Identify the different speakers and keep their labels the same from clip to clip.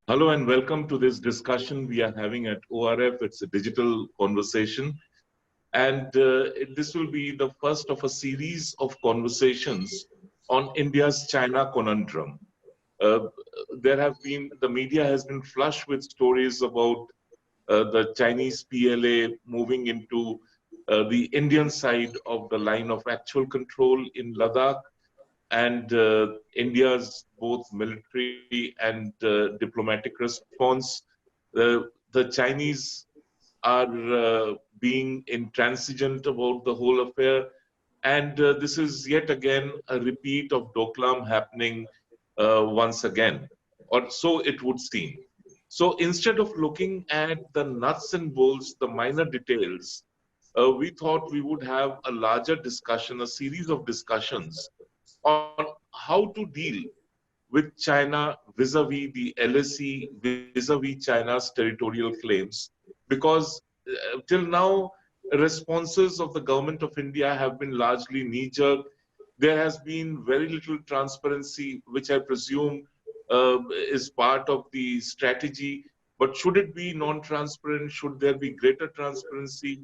Speaker 1: Hello and welcome to this discussion we are having at ORF. It's a digital conversation. And this will be the first of a series of conversations on India's China conundrum. Uh, the media has been flush with stories about the Chinese PLA moving into the Indian side of the line of actual control in Ladakh, and India's both military and diplomatic response. The Chinese are being intransigent about the whole affair, and this is yet again a repeat of Doklam happening once again, or so it would seem. So instead of looking at the nuts and bolts, the minor details, we thought we would have a larger discussion, a series of discussions on how to deal with China vis-a-vis the LSE, vis-a-vis China's territorial claims, because till now, responses of the government of India have been largely knee-jerk. There has been very little transparency, which I presume is part of the strategy. But should it be non-transparent? Should there be greater transparency?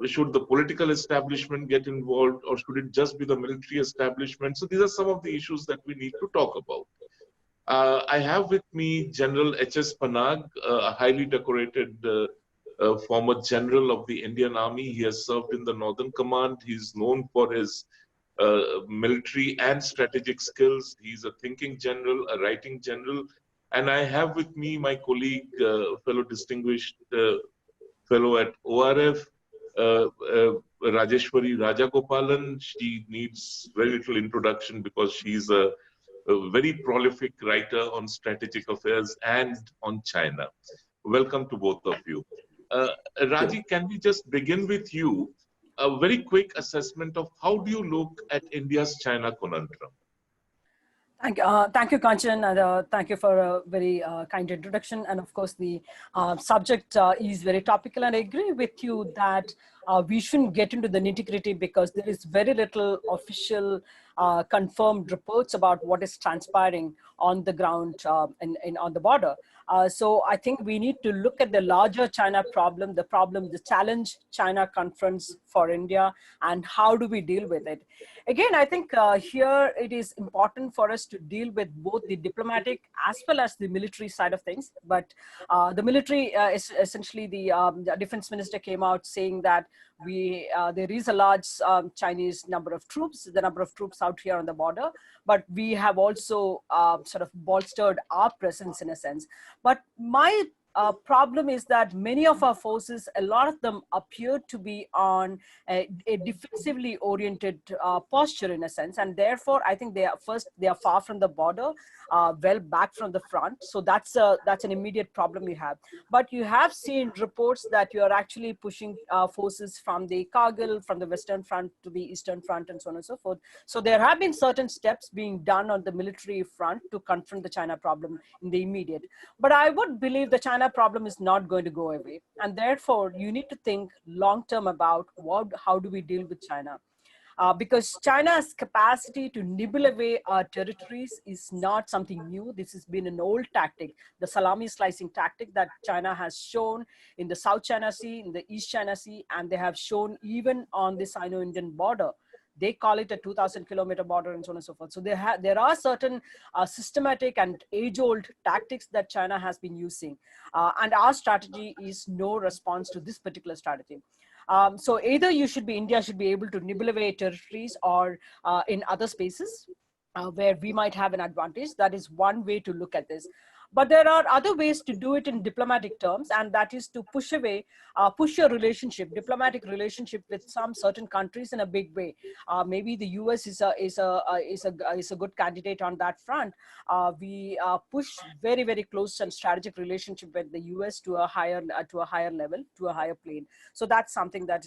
Speaker 1: Should the political establishment get involved, or should it just be the military establishment? So these are some of the issues that we need to talk about. I have with me General H.S. Panag, a highly decorated former general of the Indian Army. He has served in the Northern Command. He's known for his military and strategic skills. He's a thinking general, a writing general. And I have with me my colleague, fellow distinguished fellow at ORF, Rajeshwari Rajagopalan. She needs very little introduction because she's a very prolific writer on strategic affairs and on China. Welcome to both of you. Raji, can we just begin with you? A very quick assessment of how do you look at India's China conundrum?
Speaker 2: Thank you, Kanchan, and thank you for a very kind introduction. And of course, the subject is very topical, and I agree with you that we shouldn't get into the nitty-gritty because there is very little official confirmed reports about what is transpiring on the ground on the border. So I think we need to look at the larger China problem, the challenge China confronts for India, and how do we deal with it. Again, I think here it is important for us to deal with both the diplomatic as well as the military side of things. But the military is essentially the defense minister came out saying that there is a large Chinese number of troops, the number of troops out here on the border, but we have also sort of bolstered our presence in a sense. But my problem is that many of our forces, a lot of them appear to be on a defensively oriented posture in a sense, and therefore I think they are far from the border, well back from the front. So that's an immediate problem you have. But you have seen reports that you are actually pushing forces from the Kargil, from the Western Front to the Eastern Front, and so on and so forth. So there have been certain steps being done on the military front to confront the China problem in the immediate. But I would believe the China problem is not going to go away, and therefore you need to think long term about how do we deal with China, because China's capacity to nibble away our territories is not something new. This has been an old tactic, the salami slicing tactic that China has shown in the South China Sea, in the East China Sea, and they have shown even on the Sino-Indian border. They call it a 2,000-kilometer border and so on and so forth. So there are certain systematic and age-old tactics that China has been using. And our strategy is no response to this particular strategy. So either India should be able to nibble away territories, or in other spaces where we might have an advantage. That is one way to look at this. But there are other ways to do it in diplomatic terms, and that is to push your diplomatic relationship with some certain countries in a big way. Maybe the US is a good candidate on that front. We push very, very close and strategic relationship with the US to a higher level, to a higher plane. So that's something that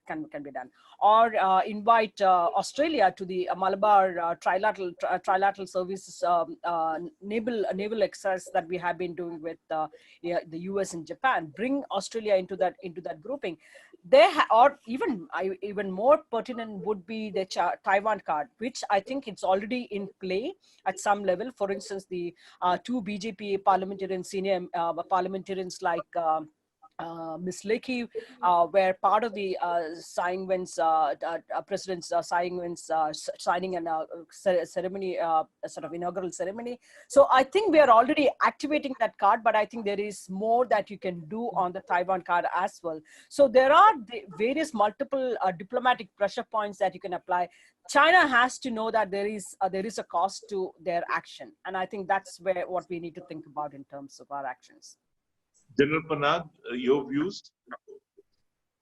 Speaker 2: can be done. Or invite Australia to the Malabar trilateral services naval exercise as that we have been doing with yeah, the US and Japan, bring Australia into that grouping. Or even more pertinent would be the Taiwan Card, which I think it's already in play at some level. For instance, the two BJP parliamentarians, senior parliamentarians like Miss Leakey were part of the Tsai Ing-wen's President Tsai Ing-wen's signing and ceremony, sort of inaugural ceremony. So I think we are already activating that card, but I think there is more that you can do on the Taiwan card as well. So there are the various multiple diplomatic pressure points that you can apply. China has to know that there is a cost to their action, and I think that's what we need to think about in terms of our actions.
Speaker 1: General Panag, your views?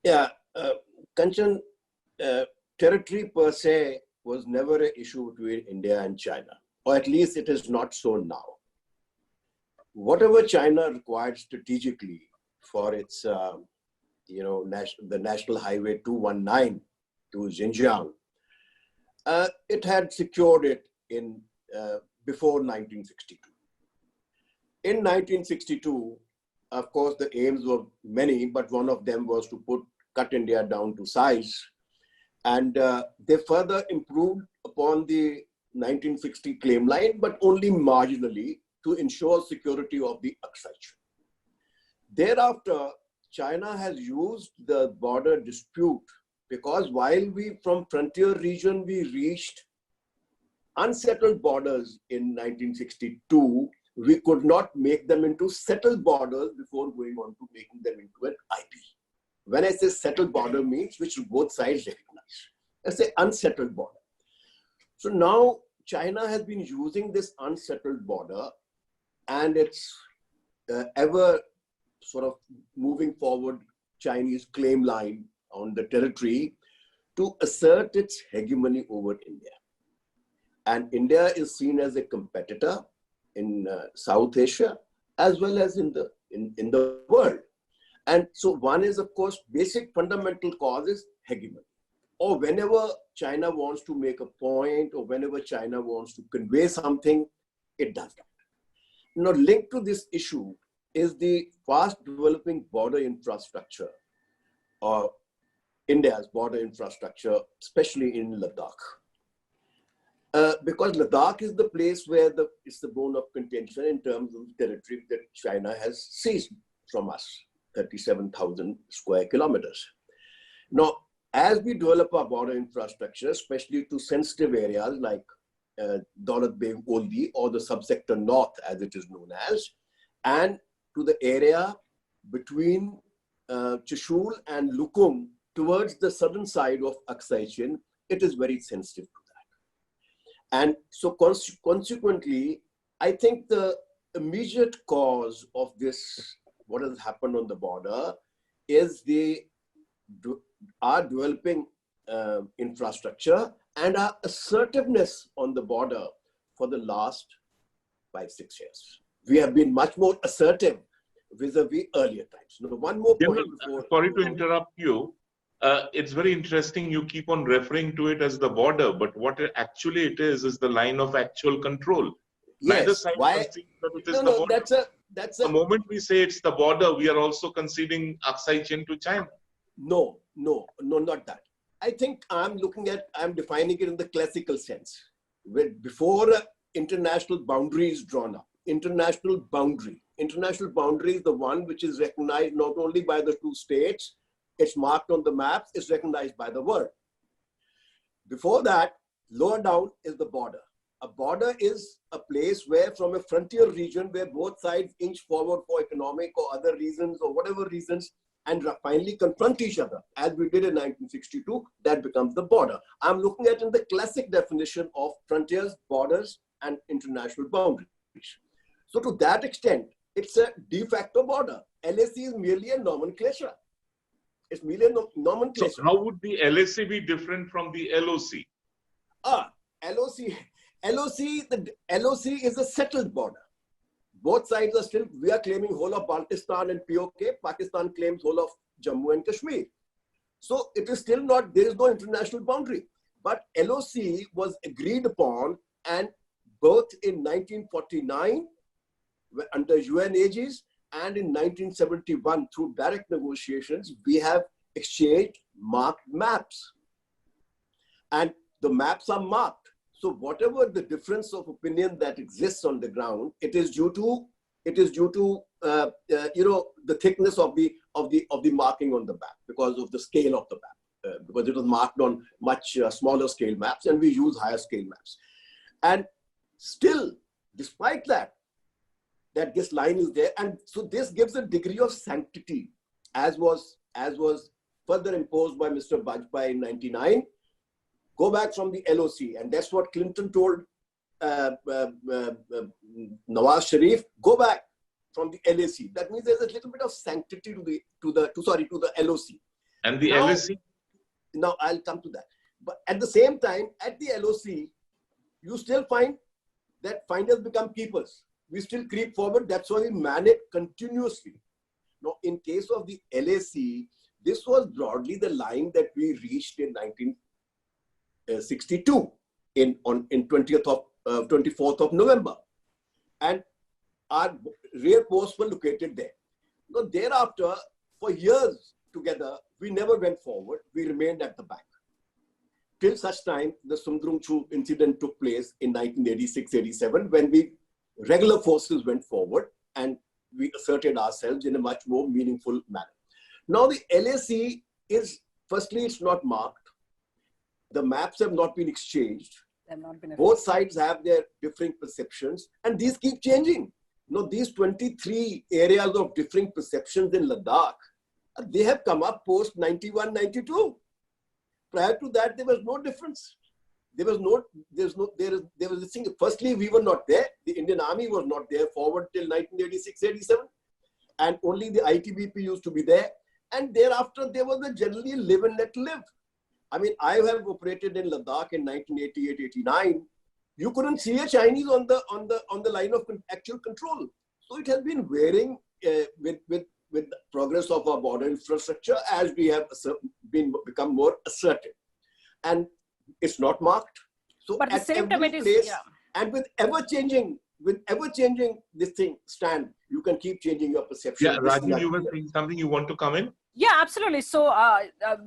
Speaker 3: Yeah, Kanchan, territory per se was never an issue between India and China, or at least it is not so now. Whatever China required strategically for its, the National Highway 219 to Xinjiang, it had secured it in before 1962. In 1962, of course, the aims were many, but one of them was to cut India down to size. And they further improved upon the 1960 claim line, but only marginally to ensure security of the Aksai. Thereafter, China has used the border dispute because while from frontier region, we reached unsettled borders in 1962, we could not make them into settled borders before going on to making them into an IP. When I say settled border means which both sides recognize. I say unsettled border. So now China has been using this unsettled border and it's ever sort of moving forward Chinese claim line on the territory to assert its hegemony over India. And India is seen as a competitor in South Asia, as well as in the world. And so one is, of course, basic fundamental cause is hegemony. Or whenever China wants to make a point, or whenever China wants to convey something, it does that. Now, linked to this issue is the fast developing border infrastructure, or India's border infrastructure, especially in Ladakh. Because Ladakh is the place where it's the bone of contention in terms of territory that China has seized from us, 37,000 square kilometers. Now, as we develop our border infrastructure, especially to sensitive areas like Daulat Beg Oldi or the subsector north, as it is known as, and to the area between Chishul and Lukum towards the southern side of Aksai Chin, it is very sensitive to that. And so consequently, I think the immediate cause of this, what has happened on the border, is our developing infrastructure and our assertiveness on the border for the last 5-6 years. We have been much more assertive vis-a-vis earlier times. Now, one more point before...
Speaker 1: Sorry to interrupt you. It's very interesting. You keep on referring to it as the border, but what actually it is the line of actual control.
Speaker 3: Yes.
Speaker 1: Neither side concedes that it is the border. The moment we say it's the border, we are also conceding Aksai Chin to China.
Speaker 3: No, not that. I think I'm defining it in the classical sense. Before international boundary is drawn up, international boundary is the one which is recognized not only by the two states, it's marked on the maps, it's recognized by the world. Before that, lower down is the border. A border is a place where from a frontier region where both sides inch forward for economic or other reasons or whatever reasons and finally confront each other, as we did in 1962, that becomes the border. I'm looking at in the classic definition of frontiers, borders, and international boundaries. So to that extent, it's a de facto border. LAC is merely a nomenclature. It's merely a nomenclature.
Speaker 1: So how would the LAC be different from the LOC?
Speaker 3: The LOC is a settled border. Both sides are still, we are claiming whole of Baltistan and POK. Pakistan claims whole of Jammu and Kashmir. So it is still not, there is no international boundary. But LOC was agreed upon, and both in 1949, under UN aegis, and in 1971 through direct negotiations, we have exchanged marked maps. And the maps are marked. So whatever the difference of opinion that exists on the ground, it is due to the thickness of the marking on the map, because of the scale of the map, because it was marked on much smaller scale maps, and we use higher scale maps. And still, despite that this line is there, and so this gives a degree of sanctity, as was further imposed by Mr. Bajpai in '99. Go back from the LOC, and that's what Clinton told Nawaz Sharif. Go back from the LAC. That means there's a little bit of sanctity to the LOC.
Speaker 1: And the
Speaker 3: now,
Speaker 1: LAC?
Speaker 3: Now I'll come to that. But at the same time, at the LOC, you still find that finders become keepers. We still creep forward. That's why we man it continuously. Now, in case of the LAC, this was broadly the line that we reached in 1962 in 24th of November. And our rear posts were located there. Now, thereafter, for years together, we never went forward. We remained at the back. Till such time, the Sumdrung-Chu incident took place in 1986-87, when regular forces went forward and we asserted ourselves in a much more meaningful manner. Now, the LAC is, firstly, it's not marked. The maps have not been exchanged. Both sides have their differing perceptions, and these keep changing. Now, these 23 areas of differing perceptions in Ladakh, they have come up post 91, 92. Prior to that, there was no difference. There was this thing. Firstly, we were not there. The Indian Army was not there forward till 1986-87. And only the ITBP used to be there. And thereafter, there was a generally live and let live. I mean, I have operated in Ladakh in 1988-89. You couldn't see a Chinese on the line of actual control. So it has been varying with the progress of our border infrastructure as we have become more assertive. And it's not marked. So
Speaker 2: but at the same time, it is,
Speaker 3: place, and with ever changing this thing stand, you can keep changing your perception.
Speaker 1: Yeah, Rajiv, you were saying something. You want to come in?
Speaker 2: Yeah, absolutely. So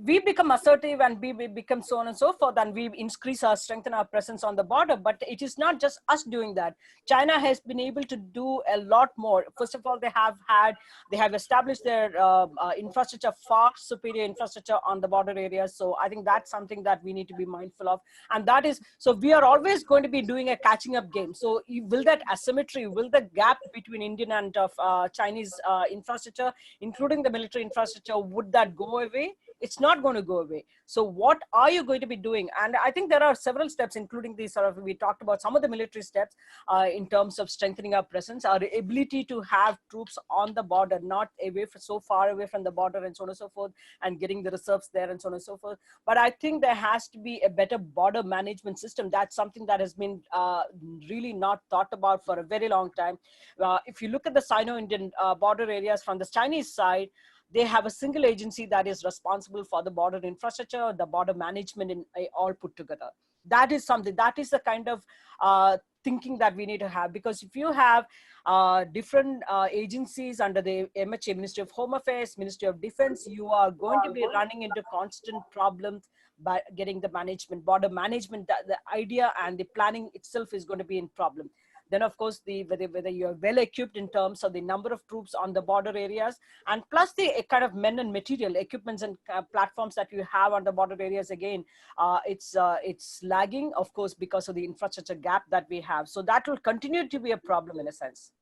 Speaker 2: we become assertive and we become so on and so forth, and we increase our strength and our presence on the border. But it is not just us doing that. China has been able to do a lot more. First of all, they have established their infrastructure, far superior infrastructure on the border areas. So I think that's something that we need to be mindful of. And that is, so we are always going to be doing a catching up game. So will that asymmetry, will the gap between Indian and Chinese infrastructure, including the military infrastructure, would that go away? It's not going to go away. So what are you going to be doing? And I think there are several steps, including these we talked about some of the military steps in terms of strengthening our presence, our ability to have troops on the border, not so far away from the border and so on and so forth, and getting the reserves there and so on and so forth. But I think there has to be a better border management system. That's something that has been really not thought about for a very long time. If you look at the Sino-Indian border areas from the Chinese side, they have a single agency that is responsible for the border infrastructure, the border management, and all put together. That is something, that is the kind of thinking that we need to have, because if you have different agencies under the MHA, Ministry of Home Affairs, Ministry of Defense, you are going to be running into constant problems by getting the management, border management, the idea and the planning itself is going to be in problem. Then, of course, whether you're well equipped in terms of the number of troops on the border areas, and plus the kind of men and material, equipments and platforms that you have on the border areas, again, it's lagging, of course, because of the infrastructure gap that we have. So that will continue to be a problem in a sense.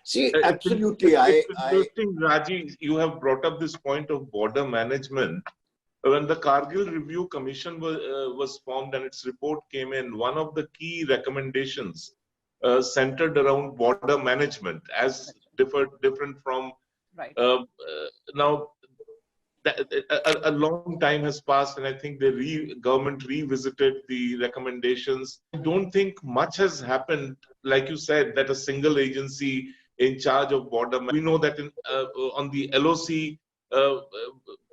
Speaker 3: See, absolutely.
Speaker 1: It's interesting, Raji, you have brought up this point of border management. When the Kargil Review Commission was formed and its report came in, one of the key recommendations centered around border management, as different from now. A long time has passed, and I think the government revisited the recommendations. I don't think much has happened, like you said, that a single agency in charge of border. We know that on the LOC,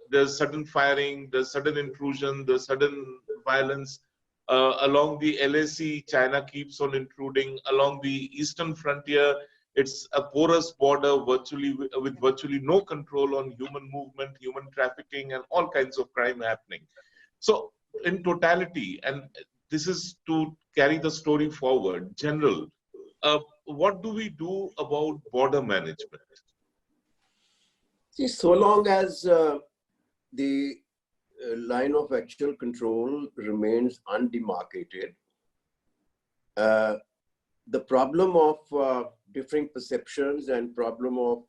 Speaker 1: there's sudden firing, there's sudden intrusion, there's sudden violence. Along the LAC, China keeps on intruding. Along the eastern frontier, It's a porous border with virtually no control on human movement, human trafficking, and all kinds of crime happening. So in totality, and this is to carry the story forward, General, what do we do about border management?
Speaker 3: See, so long as the line of actual control remains undemarcated, the problem of differing perceptions and problem of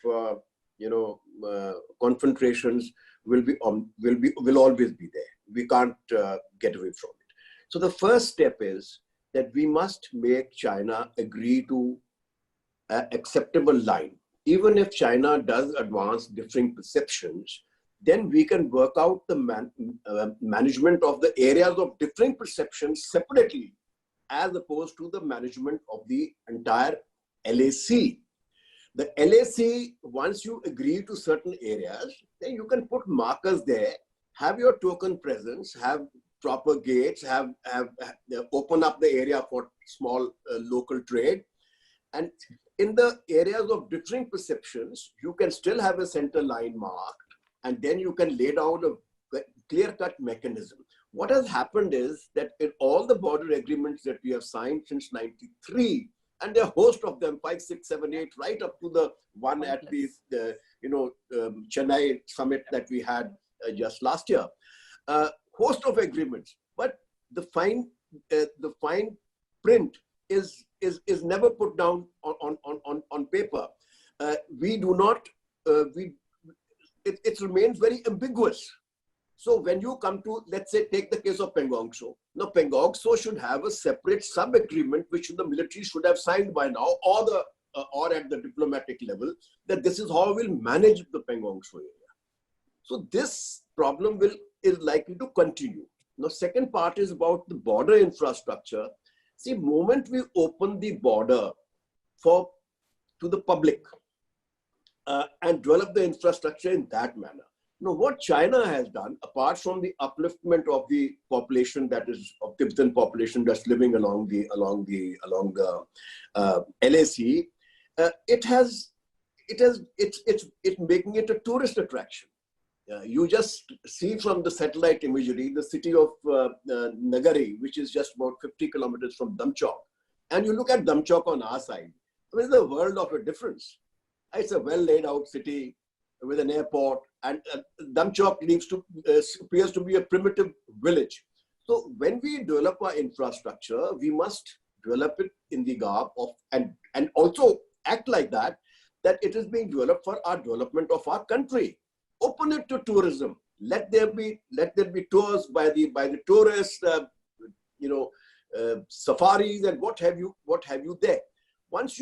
Speaker 3: confrontations will always be there. We can't get away from it. So the first step is that we must make China agree to an acceptable line. Even if China does advance differing perceptions, then we can work out the management of the areas of differing perceptions separately, as opposed to the management of the entire LAC. The LAC, once you agree to certain areas, then you can put markers there, have your token presence, have proper gates, open up the area for small local trade. And in the areas of differing perceptions, you can still have a center line marked, and then you can lay down a clear-cut mechanism. What has happened is that in all the border agreements that we have signed since '93, and there are a host of them, 5, 6, 7, 8, right up to the one at the Chennai summit that we had just last year, host of agreements. But the fine print is never put down on paper. We do not. It remains very ambiguous. So when you come to, let's say, take the case of Pangong Tso. Now, Pangong Tso should have a separate sub-agreement which the military should have signed by now, or at the diplomatic level, that this is how we'll manage the Pangong Tso area. So this problem is likely to continue. Now, second part is about the border infrastructure. See, moment we open the border to the public and develop the infrastructure in that manner. Now, what China has done, apart from the upliftment of the population, that is of Tibetan population that's living along the LAC, it's making it a tourist attraction. You just see from the satellite imagery the city of Nagari, which is just about 50 kilometers from Damchok, and you look at Damchok on our side. It's a world of a difference. It's a well laid out city with an airport, and Damchok appears to be a primitive village. So when we develop our infrastructure, we must develop it in the garb of and also act like that it is being developed for our development of our country. Open it to tourism. Let there be tours by the tourists, safaris and what have you there. Once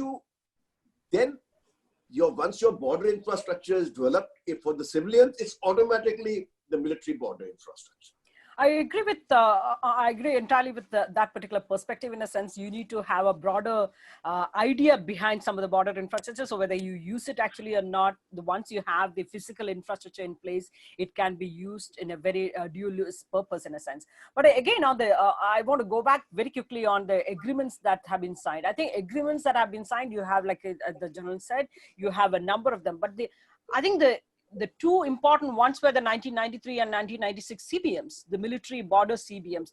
Speaker 3: your border infrastructure is developed, for the civilians, it's automatically the military border infrastructure.
Speaker 2: I agree entirely with that particular perspective. In a sense, you need to have a broader idea behind some of the border infrastructure. So whether you use it actually or not, once you have the physical infrastructure in place, it can be used in a very dual-use purpose in a sense. But again, I want to go back very quickly on the agreements that have been signed. I think agreements that have been signed, you have, like the general said, you have a number of them. But I think the two important ones were the 1993 and 1996 CBMs, the military border CBMs.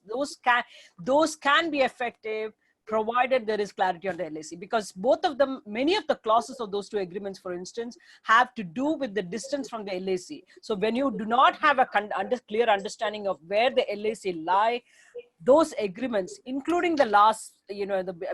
Speaker 2: Those can be effective provided there is clarity on the LAC, because both of them, many of the clauses of those two agreements, for instance, have to do with the distance from the LAC. So when you do not have a clear understanding of where the LAC lie, those agreements, including the last, the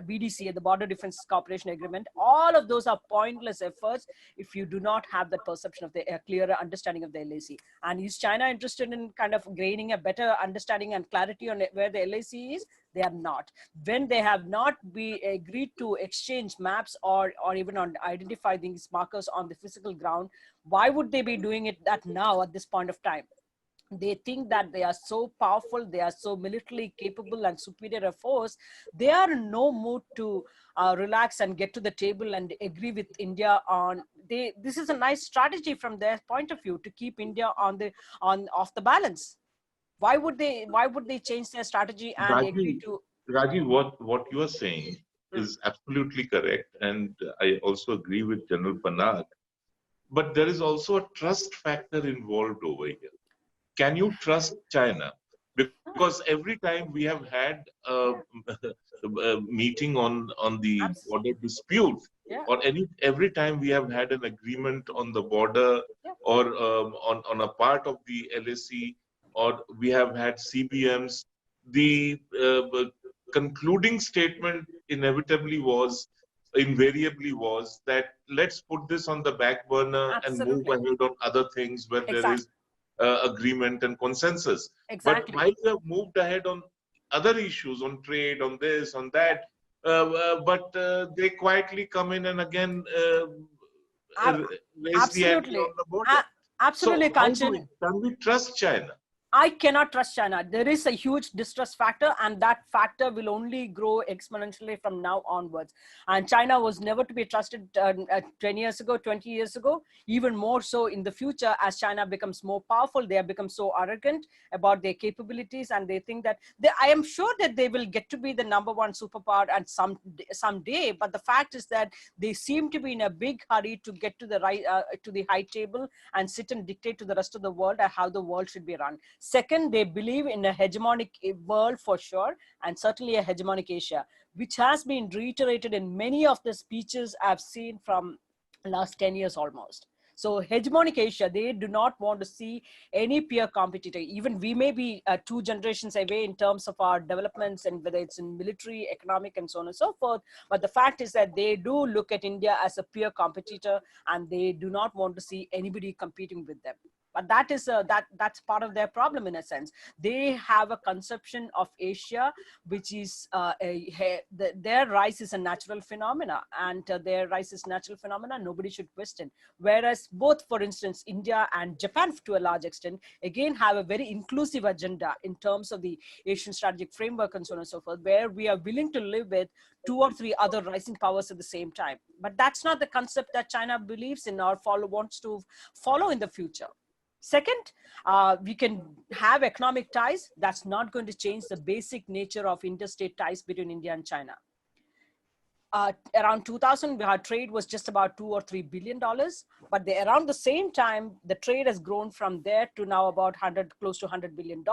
Speaker 2: BDC, the Border Defense Cooperation Agreement, all of those are pointless efforts if you do not have that perception of the clearer understanding of the LAC. And is China interested in kind of gaining a better understanding and clarity on where the LAC is? They are not. When they have not agreed to exchange maps or even identify these markers on the physical ground, why would they be doing that now at this point of time? They think that they are so powerful, they are so militarily capable and superior a force, they are in no mood to relax and get to the table and agree with India on. This is a nice strategy from their point of view to keep India off the balance. Why would they change their strategy and agree to?
Speaker 1: Rajiv, what you are saying is absolutely correct. And I also agree with General Panag. But there is also a trust factor involved over here. Can you trust China? Because every time we have had a meeting on the border dispute, or every time we have had an agreement on the border, or on a part of the LAC, or we have had CBMs, the concluding statement invariably was that let's put this on the back burner and move ahead on other things where there is agreement and consensus. But while we have moved ahead on other issues, on trade, on this, on that, but they quietly come in and again raise the ante on the border.
Speaker 2: Absolutely,
Speaker 1: Kanchan. Can we trust China?
Speaker 2: I cannot trust China. There is a huge distrust factor, and that factor will only grow exponentially from now onwards. And China was never to be trusted 10 years ago, 20 years ago, even more so in the future as China becomes more powerful. They have become so arrogant about their capabilities, and they think that I am sure that they will get to be the #1 superpower at someday. But the fact is that they seem to be in a big hurry to get to the to the high table and sit and dictate to the rest of the world how the world should be run. Second, they believe in a hegemonic world for sure, and certainly a hegemonic Asia, which has been reiterated in many of the speeches I've seen from last 10 years almost. So hegemonic Asia, they do not want to see any peer competitor. Even we may be 2 generations away in terms of our developments, and whether it's in military, economic, and so on and so forth. But the fact is that they do look at India as a peer competitor, and they do not want to see anybody competing with them. But that is that's part of their problem in a sense. They have a conception of Asia, which is their rise is a natural phenomena, and their rise is natural phenomena. Nobody should question. Whereas both, for instance, India and Japan, to a large extent, again have a very inclusive agenda in terms of the Asian strategic framework and so on and so forth, where we are willing to live with 2 or 3 other rising powers at the same time. But that's not the concept that China believes in or wants to follow in the future. Second, we can have economic ties. That's not going to change the basic nature of interstate ties between India and China. Around 2000, our trade was just about $2 or $3 billion. But around the same time, the trade has grown from there to now about close to $100 billion.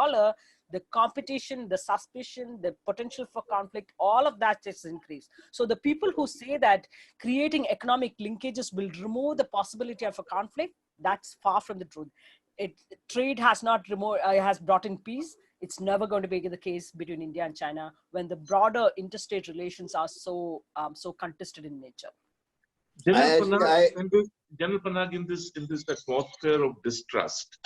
Speaker 2: The competition, the suspicion, the potential for conflict, all of that has increased. So the people who say that creating economic linkages will remove the possibility of a conflict, that's far from the truth. Trade has not removed, has brought in peace. It's never going to be the case between India and China when the broader interstate relations are so contested in nature.
Speaker 1: General Panag, in this atmosphere of distrust,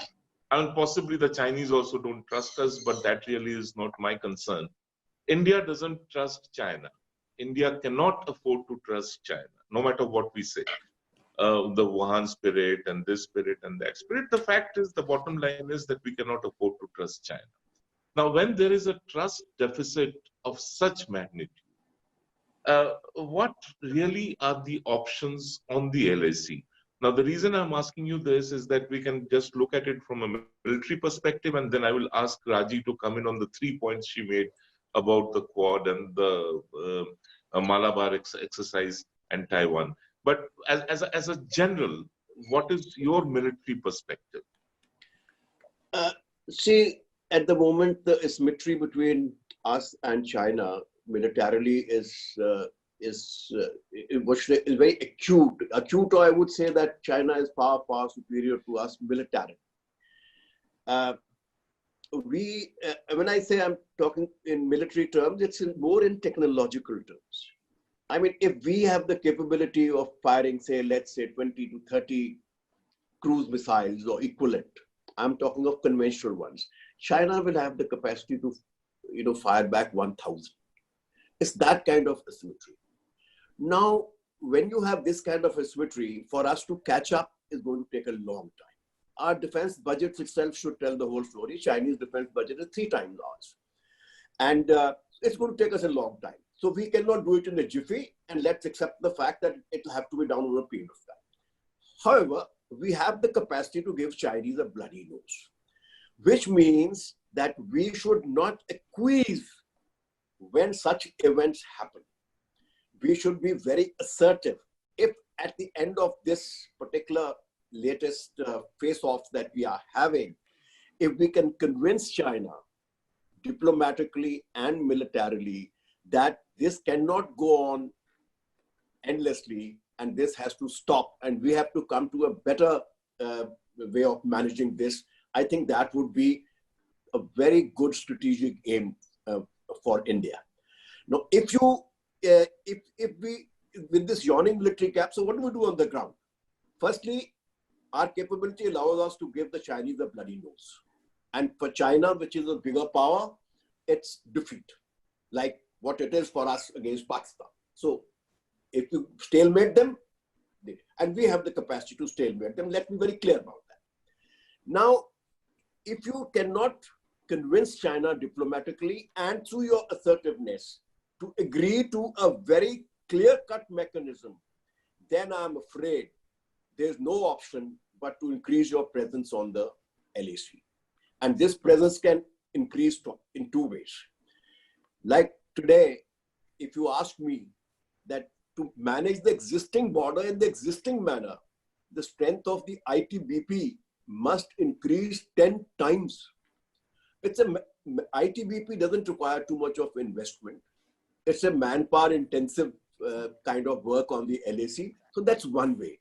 Speaker 1: and possibly the Chinese also don't trust us, but that really is not my concern. India doesn't trust China. India cannot afford to trust China, no matter what we say. The Wuhan spirit and this spirit and that spirit. The fact is, the bottom line is that we cannot afford to trust China. Now, when there is a trust deficit of such magnitude, what really are the options on the LAC? Now, the reason I'm asking you this is that we can just look at it from a military perspective, and then I will ask Raji to come in on the 3 points she made about the Quad and the Malabar exercise and Taiwan. But as a general, what is your military perspective?
Speaker 3: See, at the moment, the asymmetry between us and China militarily is very acute. Acute, or I would say that China is far superior to us militarily. When I say I'm talking in military terms, it's more in technological terms. I mean, if we have the capability of firing, say, let's say 20 to 30 cruise missiles or equivalent, I'm talking of conventional ones. China will have the capacity to, fire back 1,000. It's that kind of asymmetry. Now, when you have this kind of asymmetry, for us to catch up is going to take a long time. Our defense budget itself should tell the whole story. Chinese defense budget is 3 times ours. And it's going to take us a long time. So we cannot do it in a jiffy, and let's accept the fact that it will have to be done over a period of time. However, we have the capacity to give Chinese a bloody nose, which means that we should not acquiesce when such events happen. we should be very assertive. If at the end of this particular latest face-off that we are having, if we can convince China diplomatically and militarily that this cannot go on endlessly and this has to stop and we have to come to a better way of managing this, I think that would be a very good strategic aim for India. Now, if we, with this yawning military gap, so what do we do on the ground? Firstly, our capability allows us to give the Chinese a bloody nose. And for China, which is a bigger power, it's defeat, like what it is for us against Pakistan. So if you stalemate them, and we have the capacity to stalemate them, let's be very clear about that. Now, if you cannot convince China diplomatically and through your assertiveness to agree to a very clear-cut mechanism, then I'm afraid there's no option but to increase your presence on the LAC. And this presence can increase in two ways. Like today, if you ask me that to manage the existing border in the existing manner, the strength of the ITBP must increase 10 times. ITBP doesn't require too much of investment. It's a manpower intensive kind of work on the LAC. So that's one way.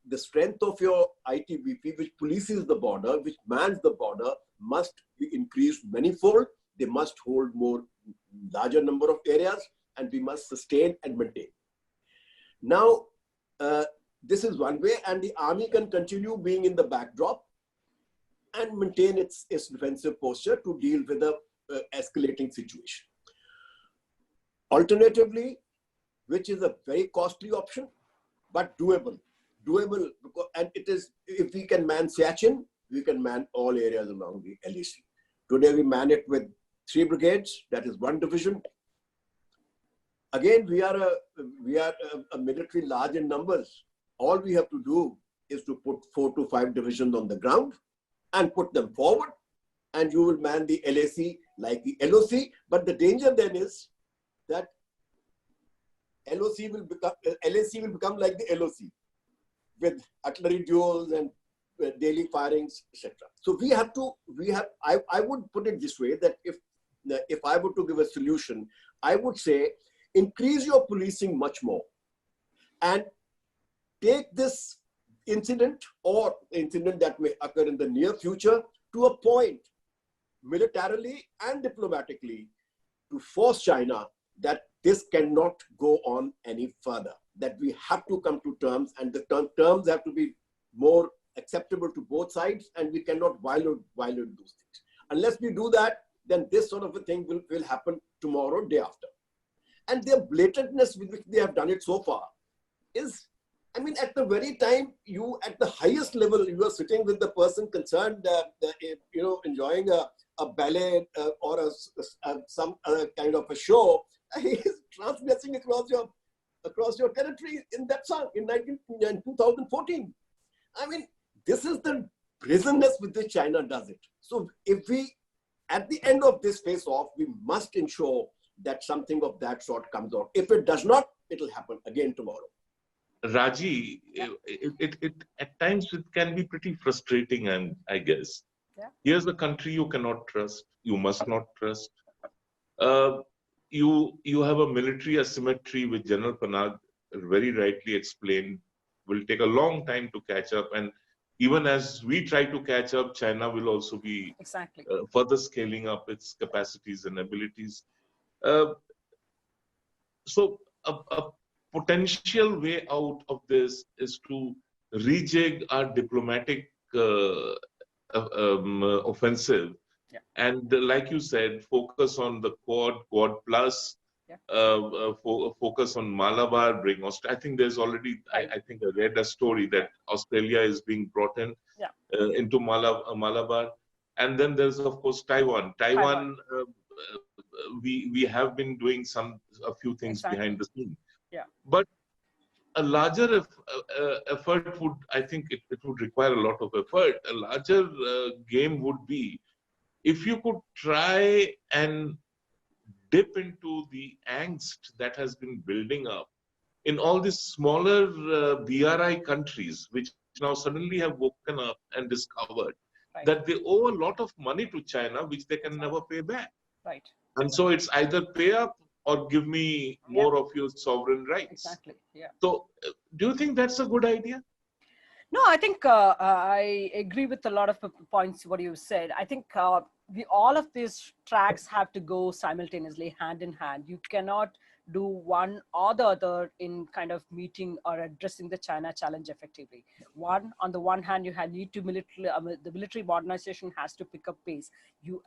Speaker 3: The strength of your ITBP, which polices the border, which mans the border, must be increased manifold. They must hold more larger number of areas, and we must sustain and maintain. Now, this is one way, and the army can continue being in the backdrop and maintain its defensive posture to deal with the escalating situation. Alternatively, which is a very costly option, but doable, because, and it is, if we can man Siachen, we can man all areas along the LAC. Today we man it with 3 brigades, that is 1 division. Again, we are a military large in numbers. All we have to do is to put 4 to 5 divisions on the ground and put them forward, and you will man the LAC like the LOC. But the danger then is that LAC will become like the LOC, with artillery duels and daily firings, etc. So I would put it this way, that if I were to give a solution, I would say increase your policing much more and take this incident or incident that may occur in the near future to a point, militarily and diplomatically, to force China that this cannot go on any further, that we have to come to terms, and the terms have to be more acceptable to both sides, and we cannot violate those things. Unless we do that, then this sort of a thing will happen tomorrow, day after. And their blatantness with which they have done it so far is, I mean, at the very time you, at the highest level, you are sitting with the person concerned, enjoying a ballet or some other kind of a show, he is transgressing across your territory in that song in 2014. I mean, this is the brazenness with which China does it. So if we, at the end of this face-off, we must ensure that something of that sort comes out. If it does not, it will happen again tomorrow.
Speaker 1: Raji, it at times it can be pretty frustrating, and I guess.
Speaker 2: Yeah.
Speaker 1: Here's a country you cannot trust, you must not trust. You have a military asymmetry, which General Panag very rightly explained, will take a long time to catch up. And even as we try to catch up, China will also be
Speaker 2: exactly
Speaker 1: further scaling up its capacities and abilities. So a potential way out of this is to rejig our diplomatic offensive.
Speaker 2: Yeah.
Speaker 1: And like you said, focus on the Quad Plus,
Speaker 2: yeah.
Speaker 1: Focus on Malabar, bring Australia. I think there's already, I think I read a story that Australia is being brought in into Malabar. And then there's, of course, Taiwan. We have been doing a few things behind the scene.
Speaker 2: Yeah.
Speaker 1: But a larger effort would, I think it would require a lot of effort. A larger game would be if you could try and dip into the angst that has been building up in all these smaller BRI countries, which now suddenly have woken up and discovered that they owe a lot of money to China, which they can never pay back.
Speaker 2: Right.
Speaker 1: And so it's either pay up or give me more of your sovereign rights.
Speaker 2: Exactly. Yeah.
Speaker 1: So do you think that's a good idea?
Speaker 2: No, I think I agree with a lot of points what you said. I think all of these tracks have to go simultaneously, hand in hand. You cannot do one or the other in kind of meeting or addressing the China challenge effectively. On the one hand, you need to the military modernization has to pick up pace.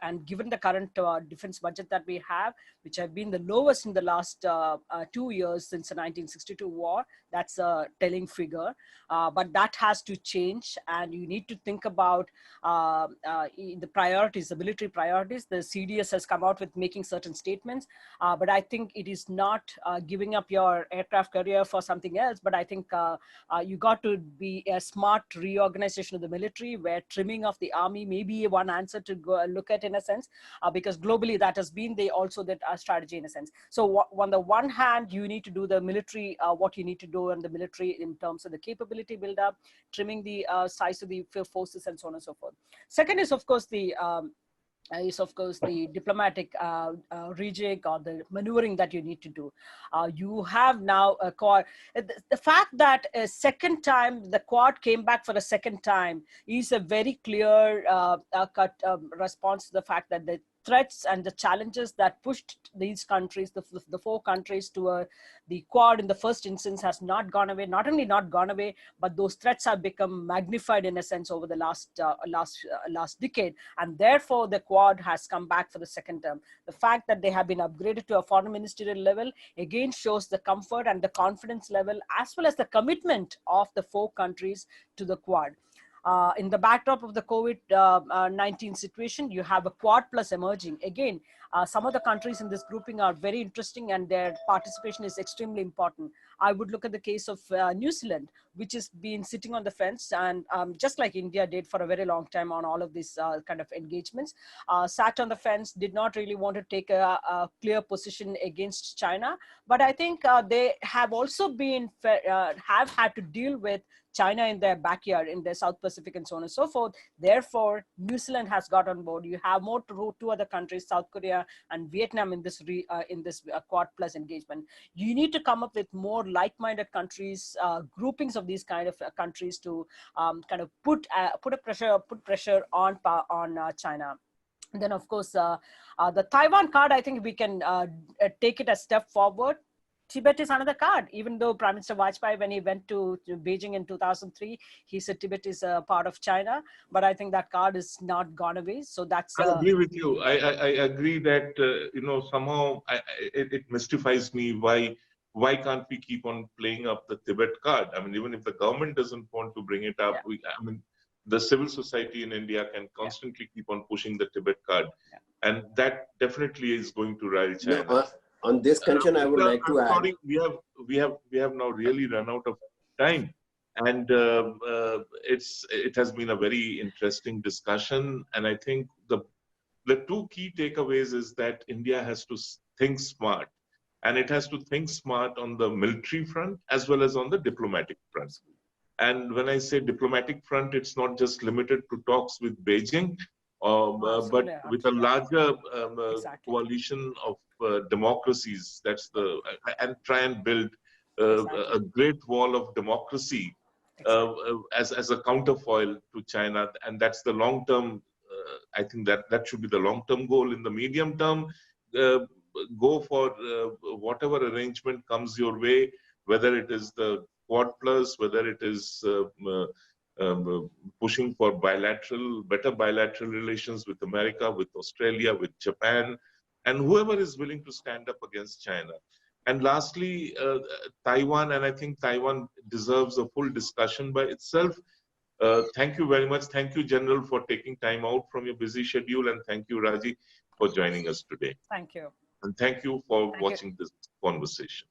Speaker 2: And given the current defense budget that we have, which have been the lowest in the last 2 years since the 1962 war, that's a telling figure. But that has to change, and you need to think about the priorities, the military priorities. The CDS has come out with making certain statements, but I think it is not giving up your aircraft carrier for something else. But I think you got to be a smart reorganization of the military, where trimming of the army may be one answer to go look at, in a sense, because globally that has been also that strategy in a sense. So on the one hand, you need to do the military, what you need to do in the military in terms of the capability build up, trimming the size of the forces, and so on and so forth. Second is of course the diplomatic rejig or the maneuvering that you need to do. You have now a Quad. The fact that a second time the Quad came back for a second time is a very clear response to the fact that the threats and the challenges that pushed these countries, the 4 countries, to the Quad in the first instance has not gone away. Not only not gone away, but those threats have become magnified in a sense over the last decade, and therefore the Quad has come back for the second term. The fact that they have been upgraded to a foreign ministerial level again shows the comfort and the confidence level, as well as the commitment of the 4 countries to the Quad. In the backdrop of the COVID-19 situation, you have a Quad Plus emerging. Again, some of the countries in this grouping are very interesting, and their participation is extremely important. I would look at the case of New Zealand, which has been sitting on the fence, and just like India did for a very long time on all of these kind of engagements, sat on the fence, did not really want to take a clear position against China. But I think they have also been, have had to deal with China in their backyard, in their South Pacific, and so on and so forth. Therefore, New Zealand has got on board. You have more two other countries, South Korea and Vietnam, in this Quad Plus engagement. You need to come up with more like-minded countries, groupings of these kind of countries to kind of put pressure on China. And then, of course, the Taiwan Card, I think we can take it a step forward. Tibet is another card, even though Prime Minister Vajpayee, when he went to Beijing in 2003, he said Tibet is a part of China, but I think that card is not gone away. So that's...
Speaker 1: I agree with you. I agree that, somehow it mystifies me why can't we keep on playing up the Tibet card? I mean, even if the government doesn't want to bring it up, the civil society in India can constantly keep on pushing the Tibet card. And that definitely is going to rile China.
Speaker 3: No, on this question, I would like to add.
Speaker 1: Sorry, we have now really run out of time, and it has been a very interesting discussion. And I think the 2 key takeaways is that India has to think smart, and it has to think smart on the military front as well as on the diplomatic front. And when I say diplomatic front, it's not just limited to talks with Beijing, but with a larger coalition of democracies. That's and try and build a great wall of democracy as a counterfoil to China. And that's the long term. I think that should be the long term goal. In the medium term, go for whatever arrangement comes your way, whether it is the Quad Plus, whether it is pushing for better bilateral relations with America, with Australia, with Japan, and whoever is willing to stand up against China. And lastly, Taiwan, and I think Taiwan deserves a full discussion by itself. Thank you very much. Thank you, General, for taking time out from your busy schedule, and thank you, Raji, for joining us today.
Speaker 2: Thank you.
Speaker 1: And thank you for watching this conversation.